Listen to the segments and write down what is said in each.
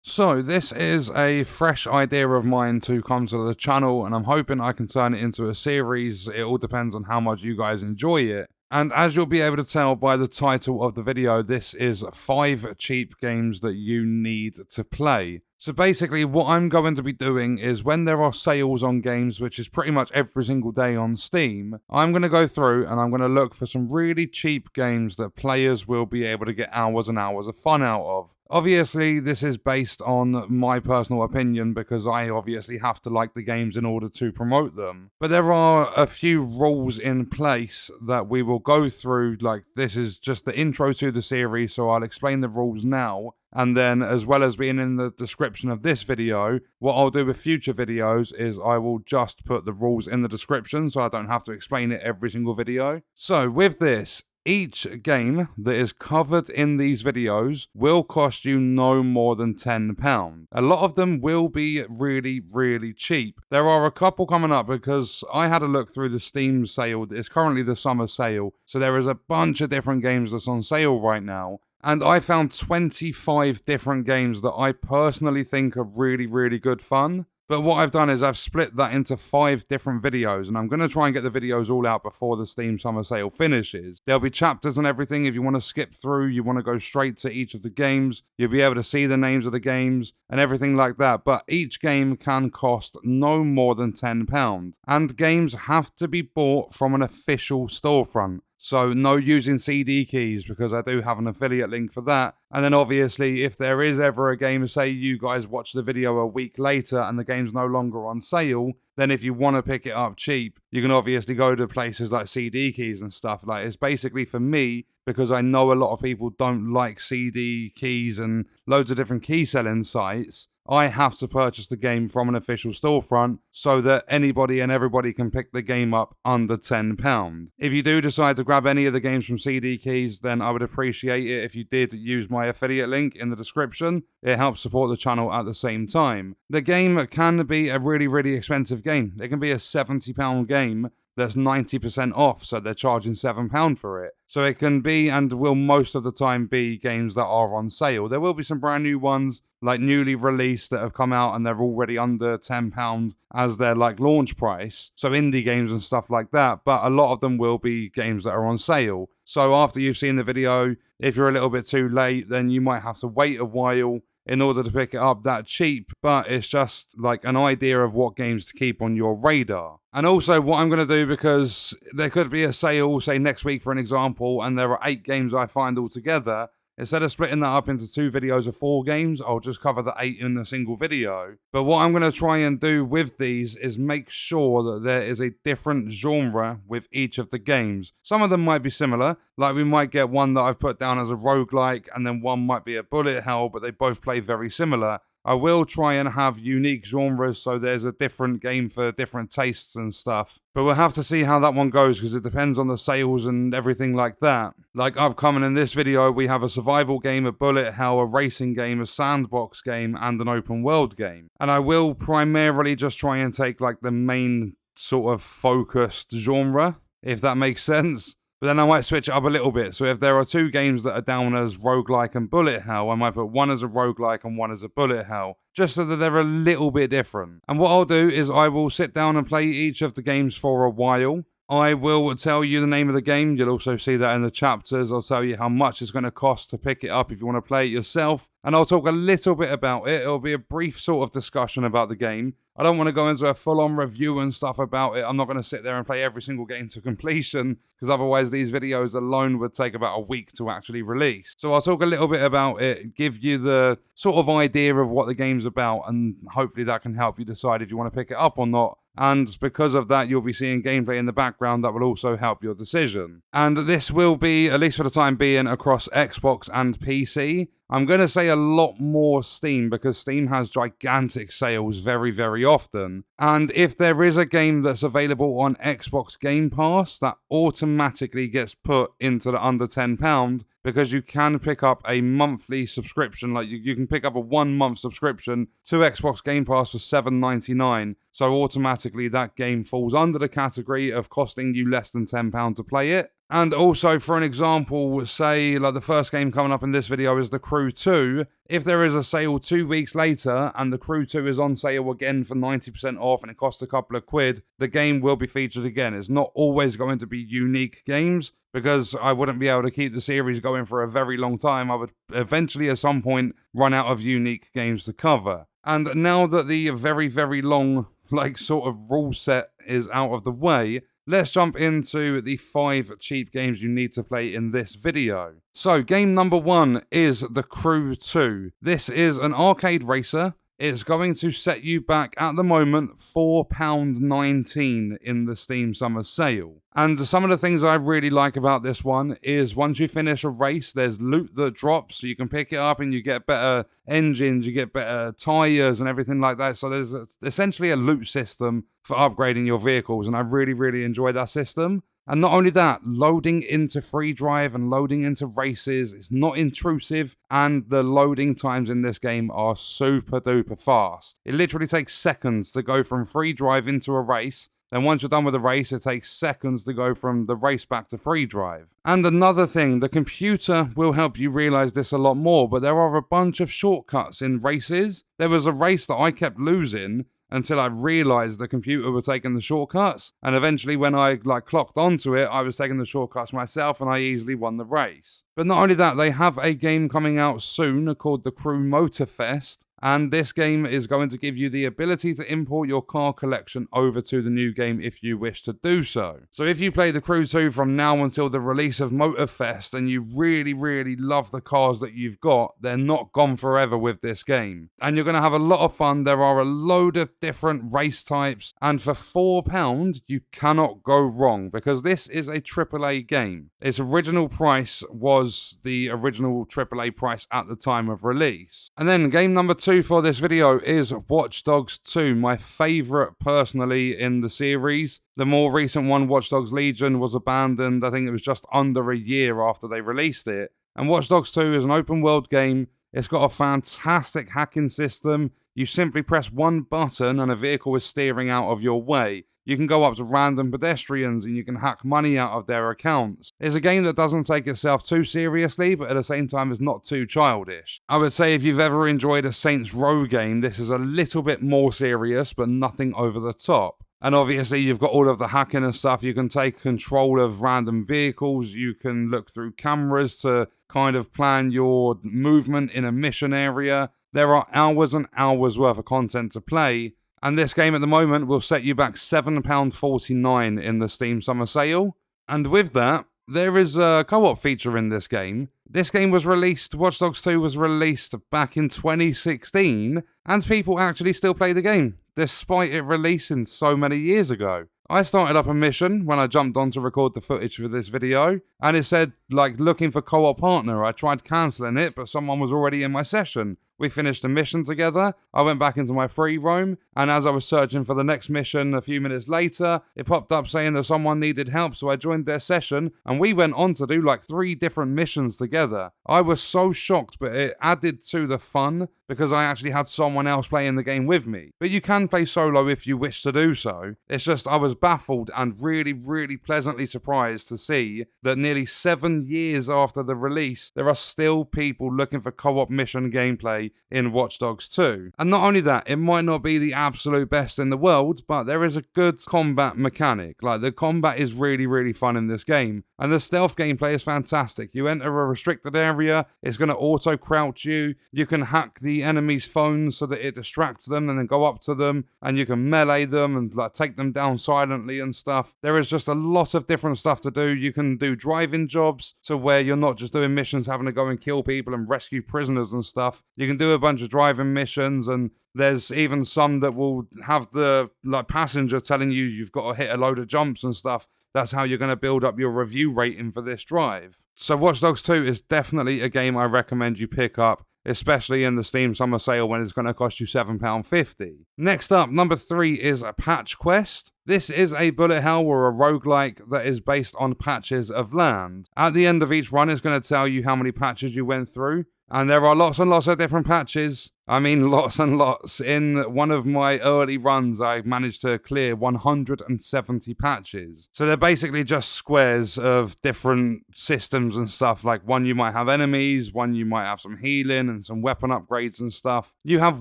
So this is a fresh idea of mine to come to the channel, and I'm hoping I can turn it into a series. It all depends on how much you guys enjoy it. And as you'll be able to tell by the title of the video, this is 5 cheap games that you need to play. So basically what I'm going to be doing is when there are sales on games, which is pretty much every single day on Steam, I'm going to go through and I'm going to look for some really cheap games that players will be able to get hours and hours of fun out of. Obviously, this is based on my personal opinion because I obviously have to like the games in order to promote them. But there are a few rules in place that we will go through. Like, this is just the intro to the series, so I'll explain the rules now. And then, as well as being in the description of this video, what I'll do with future videos is I will just put the rules in the description so I don't have to explain it every single video. So, with this, each game that is covered in these videos will cost you no more than £10. A lot of them will be really, really cheap. There are a couple coming up because I had a look through the Steam sale. It's currently the summer sale, so there is a bunch of different games that's on sale right now. And I found 25 different games that I personally think are really, really good fun. But what I've done is I've split that into 5 different videos, and I'm going to try and get the videos all out before the Steam Summer Sale finishes. There'll be chapters and everything. If you want to skip through, you want to go straight to each of the games, you'll be able to see the names of the games and everything like that. But each game can cost no more than £10. And games have to be bought from an official storefront. So no using CD keys because I do have an affiliate link for that. And then obviously if there is ever a game, say you guys watch the video a week later and the game's no longer on sale, then if you want to pick it up cheap, you can obviously go to places like CD keys and stuff. Like, it's basically for me, because I know a lot of people don't like CD keys and loads of different key selling sites, I have to purchase the game from an official storefront so that anybody and everybody can pick the game up under £10. If you do decide to grab any of the games from CD keys, then I would appreciate it if you did use my affiliate link in the description. It helps support the channel at the same time. The game can be a really, really expensive game. It can be a £70 game that's 90% off, so they're charging £7 for it. So it can be, and will most of the time be, games that are on sale. There will be some brand new ones, like newly released, that have come out and they're already under £10 as their like launch price. So indie games and stuff like that, but a lot of them will be games that are on sale. So after you've seen the video, if you're a little bit too late, then you might have to wait a while in order to pick it up that cheap, but it's just like an idea of what games to keep on your radar. And also what I'm going to do, because there could be a sale, say next week for an example, and there are 8 games I find altogether, instead of splitting that up into 2 videos of 4 games, I'll just cover the 8 in a single video. But what I'm going to try and do with these is make sure that there is a different genre with each of the games. Some of them might be similar, like we might get one that I've put down as a roguelike, and then one might be a bullet hell, but they both play very similar. I will try and have unique genres, so there's a different game for different tastes and stuff. But we'll have to see how that one goes, because it depends on the sales and everything like that. Like upcoming in this video, we have a survival game, a bullet hell, a racing game, a sandbox game, and an open world game. And I will primarily just try and take like the main sort of focused genre, if that makes sense. But then I might switch it up a little bit. So if there are 2 games that are down as roguelike and bullet hell, I might put one as a roguelike and one as a bullet hell, just so that they're a little bit different. And what I'll do is I will sit down and play each of the games for a while. I will tell you the name of the game. You'll also see that in the chapters. I'll tell you how much it's going to cost to pick it up if you want to play it yourself. And I'll talk a little bit about it. It'll be a brief sort of discussion about the game. I don't want to go into a full-on review and stuff about it. I'm not going to sit there and play every single game to completion, because otherwise these videos alone would take about a week to actually release. So I'll talk a little bit about it, give you the sort of idea of what the game's about, and hopefully that can help you decide if you want to pick it up or not. And because of that, you'll be seeing gameplay in the background that will also help your decision. And this will be, at least for the time being, across Xbox and PC. I'm going to say a lot more Steam, because Steam has gigantic sales very, very often. And if there is a game that's available on Xbox Game Pass, that automatically gets put into the under £10, because you can pick up a monthly subscription. Like you can pick up a 1-month subscription to Xbox Game Pass for $7.99. So automatically that game falls under the category of costing you less than £10 to play it. And also, for an example, say like the first game coming up in this video is The Crew 2. If there is a sale 2 weeks later and The Crew 2 is on sale again for 90% off and it costs a couple of quid, the game will be featured again. It's not always going to be unique games, because I wouldn't be able to keep the series going for a very long time. I would eventually at some point run out of unique games to cover. And now that the very, very long sort of rule set is out of the way, let's jump into the 5 cheap games you need to play in this video. So, game number 1 is The Crew 2. This is an arcade racer. It's going to set you back, at the moment, £4.19 in the Steam Summer Sale. And some of the things I really like about this one is once you finish a race, there's loot that drops, so you can pick it up and you get better engines, you get better tyres and everything like that. So there's essentially a loot system for upgrading your vehicles, and I really, really enjoy that system. And not only that, loading into free drive and loading into races is not intrusive, and the loading times in this game are super duper fast. It literally takes seconds to go from free drive into a race. Then once you're done with the race, it takes seconds to go from the race back to free drive. And another thing, the computer will help you realize this a lot more, but there are a bunch of shortcuts in races. There was a race that I kept losing until I realized the computer was taking the shortcuts, and eventually when I clocked onto it, I was taking the shortcuts myself and I easily won the race. But not only that, they have a game coming out soon called The Crew Motorfest, and this game is going to give you the ability to import your car collection over to the new game if you wish to do so. So if you play The Crew 2 from now until the release of Motorfest and you really, really love the cars that you've got, they're not gone forever with this game. And you're going to have a lot of fun. There are a load of different race types, and for £4 you cannot go wrong, because this is a AAA game. Its original price was the original AAA price at the time of release. And then game number 2 for this video is Watch Dogs 2, my favourite personally in the series. The more recent one, Watch Dogs Legion, was abandoned. I think it was just under a year after they released it. And Watch Dogs 2 is an open world game. It's got a fantastic hacking system. You simply press one button and a vehicle is steering out of your way. You can go up to random pedestrians and you can hack money out of their accounts. It's a game that doesn't take itself too seriously, but at the same time is not too childish. I would say if you've ever enjoyed a Saints Row game, this is a little bit more serious, but nothing over the top. And obviously you've got all of the hacking and stuff. You can take control of random vehicles. You can look through cameras to kind of plan your movement in a mission area. There are hours and hours worth of content to play. And this game at the moment will set you back £7.49 in the Steam Summer Sale. And with that, there is a co-op feature in this game. This game was released, Watch Dogs 2 was released back in 2016, and people actually still play the game, despite it releasing so many years ago. I started up a mission when I jumped on to record the footage for this video, and it said, looking for co-op partner. I tried cancelling it, but someone was already in my session. We finished the mission together. I went back into my free roam, and as I was searching for the next mission a few minutes later, it popped up saying that someone needed help, so I joined their session, and we went on to do 3 different missions together. I was so shocked, but it added to the fun because I actually had someone else playing the game with me. But you can play solo if you wish to do so. It's just I was baffled and really, really pleasantly surprised to see that nearly 7 years after the release, there are still people looking for co-op mission gameplay in Watch Dogs 2. And not only that, it might not be the absolute best in the world, but there is a good combat mechanic. The combat is really, really fun in this game. And the stealth gameplay is fantastic. You enter a restricted area, it's going to auto-crouch you. You can hack the enemy's phones so that it distracts them and then go up to them, and you can melee them and take them down silently and stuff. There is just a lot of different stuff to do. You can do driving jobs to where you're not just doing missions having to go and kill people and rescue prisoners and stuff. You can do a bunch of driving missions, and there's even some that will have the passenger telling you you've got to hit a load of jumps and stuff. That's how you're going to build up your review rating for this drive. So Watch Dogs 2 is definitely a game I recommend you pick up, especially in the Steam Summer Sale when it's going to cost you £7.50. Next up, number 3 is a Patch Quest. This is a bullet hell or a roguelike that is based on patches of land. At the end of each run, it's going to tell you how many patches you went through. And there are lots and lots of different patches, I mean, lots and lots. In one of my early runs, I managed to clear 170 patches. So they're basically just squares of different systems and stuff. Like one you might have enemies, one you might have some healing and some weapon upgrades and stuff. You have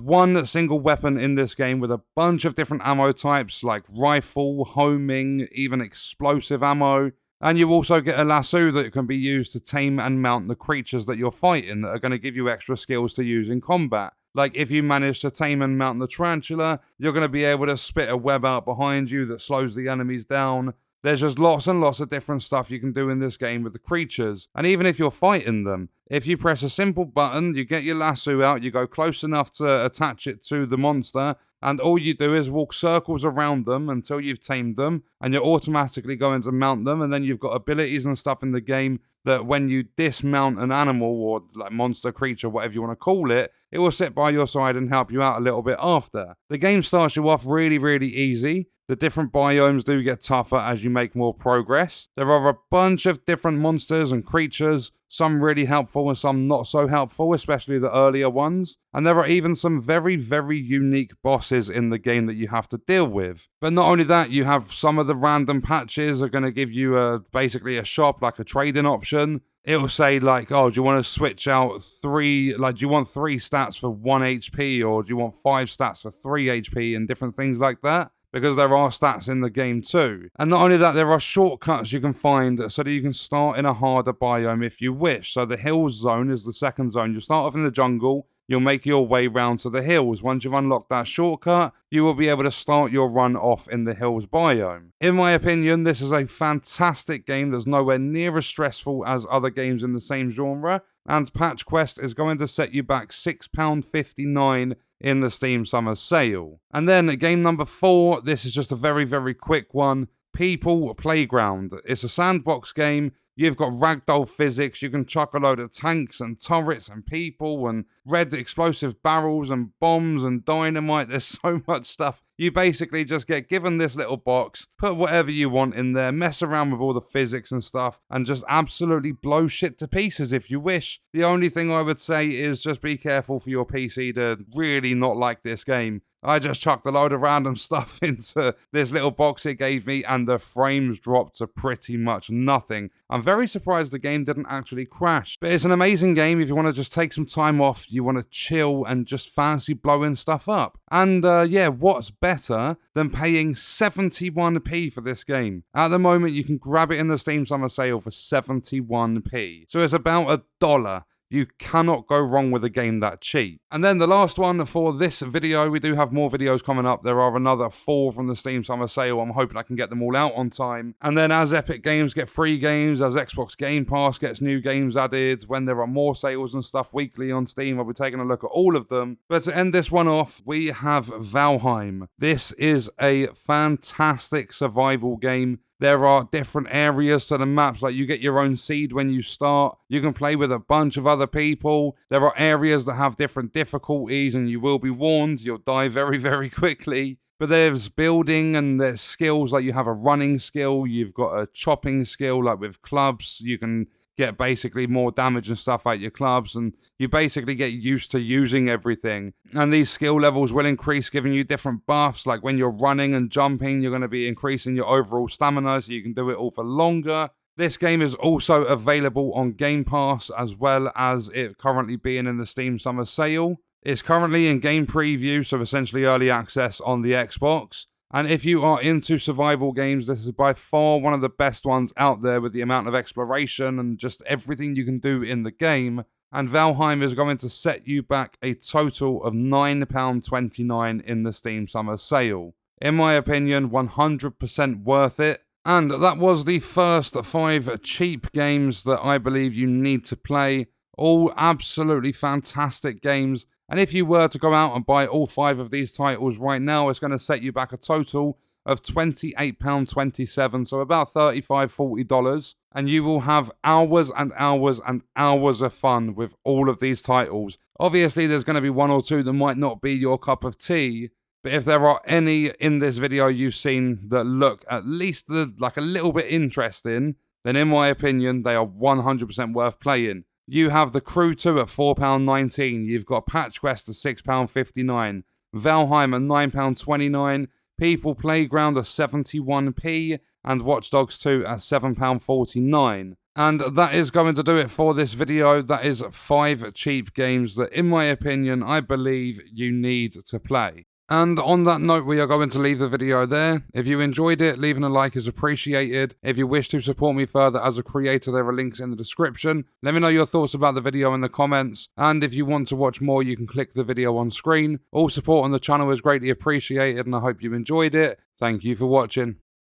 one single weapon in this game with a bunch of different ammo types like rifle, homing, even explosive ammo. And you also get a lasso that can be used to tame and mount the creatures that you're fighting that are going to give you extra skills to use in combat. Like if you manage to tame and mount the tarantula, you're going to be able to spit a web out behind you that slows the enemies down. There's just lots and lots of different stuff you can do in this game with the creatures. And even if you're fighting them, if you press a simple button, you get your lasso out, you go close enough to attach it to the monster, and all you do is walk circles around them until you've tamed them, and you're automatically going to mount them, and then you've got abilities and stuff in the game that when you dismount an animal or like monster, creature, whatever you want to call it, it will sit by your side and help you out a little bit after. The game starts you off really, really easy. The different biomes do get tougher as you make more progress. There are a bunch of different monsters and creatures, some really helpful and some not so helpful, especially the earlier ones. And there are even some very, very unique bosses in the game that you have to deal with. But not only that, you have some of the random patches are going to give you basically a shop, like a trading option. It'll say like, oh, do you want to switch out do you want 3 stats for 1 HP, or do you want 5 stats for 3 HP, and different things like that? Because there are stats in the game too. And not only that, there are shortcuts you can find so that you can start in a harder biome if you wish. So the hills zone is the second zone. You start off in the jungle, you'll make your way round to the hills. Once you've unlocked that shortcut, you will be able to start your run off in the hills biome. In my opinion, this is a fantastic game that's nowhere near as stressful as other games in the same genre. And Patch Quest is going to set you back £6.59 in the Steam Summer Sale. And then game number 4, this is just a very, very quick one. People Playground. It's a sandbox game. You've got ragdoll physics, you can chuck a load of tanks and turrets and people and red explosive barrels and bombs and dynamite. There's so much stuff. You basically just get given this little box, put whatever you want in there, mess around with all the physics and stuff, and just absolutely blow shit to pieces if you wish. The only thing I would say is just be careful for your PC to really not like this game. I just chucked a load of random stuff into this little box it gave me, and the frames dropped to pretty much nothing. I'm very surprised the game didn't actually crash. But it's an amazing game if you want to just take some time off, you want to chill and just fancy blowing stuff up. And yeah, what's better than paying 71p for this game? At the moment, you can grab it in the Steam Summer Sale for 71p. So it's about $1. You cannot go wrong with a game that cheap. And then the last one for this video, we do have more videos coming up. There are another 4 from the Steam Summer Sale. I'm hoping I can get them all out on time. And then as Epic Games get free games, as Xbox Game Pass gets new games added, when there are more sales and stuff weekly on Steam, I'll be taking a look at all of them. But to end this one off, we have Valheim. This is a fantastic survival game. There are different areas to the maps, like you get your own seed when you start. You can play with a bunch of other people. There are areas that have different difficulties, and you will be warned, you'll die very, very quickly. But there's building and there's skills, like you have a running skill, you've got a chopping skill, like with clubs, you can get basically more damage and stuff out your clubs, and you basically get used to using everything. And these skill levels will increase, giving you different buffs, like when you're running and jumping, you're going to be increasing your overall stamina, so you can do it all for longer. This game is also available on Game Pass, as well as it currently being in the Steam Summer Sale. It's currently in game preview, so essentially early access on the Xbox. And if you are into survival games, this is by far one of the best ones out there with the amount of exploration and just everything you can do in the game. And Valheim is going to set you back a total of £9.29 in the Steam Summer Sale. In my opinion, 100% worth it. And that was the first 5 cheap games that I believe you need to play. All absolutely fantastic games. And if you were to go out and buy all 5 of these titles right now, it's going to set you back a total of £28.27, so about $35, $40. And you will have hours and hours and hours of fun with all of these titles. Obviously, there's going to be 1 or 2 that might not be your cup of tea. But if there are any in this video you've seen that look at least like a little bit interesting, then in my opinion, they are 100% worth playing. You have The Crew 2 at £4.19. You've got Patch Quest at £6.59. Valheim at £9.29. People Playground at 71p. And Watch Dogs 2 at £7.49. And that is going to do it for this video. That is 5 cheap games that, in my opinion, I believe you need to play. And on that note, we are going to leave the video there. If you enjoyed it, leaving a like is appreciated. If you wish to support me further as a creator, there are links in the description. Let me know your thoughts about the video in the comments. And if you want to watch more, you can click the video on screen. All support on the channel is greatly appreciated, and I hope you enjoyed it. Thank you for watching.